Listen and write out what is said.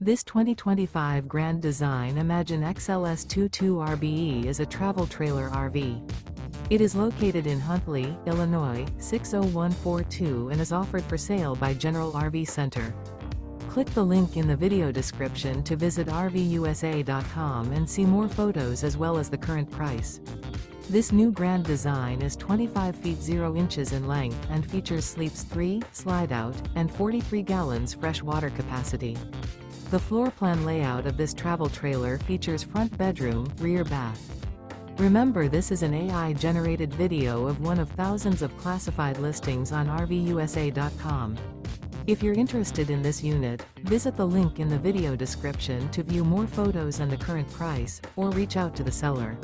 This 2025 Grand Design Imagine XLS 22 RBE is a travel trailer RV. It is located in Huntley, Illinois, 60142 and is offered for sale by General RV Center. Click the link in the video description to visit RVUSA.com and see more photos as well as the current price. This new Grand Design is 25 feet 0 inches in length and features sleeps 3, Slideout, and 43 gallons fresh water capacity. The floor plan layout of this travel trailer features front bedroom, rear bath. Remember, this is an AI-generated video of one of thousands of classified listings on RVUSA.com. If you're interested in this unit, visit the link in the video description to view more photos and the current price, or reach out to the seller.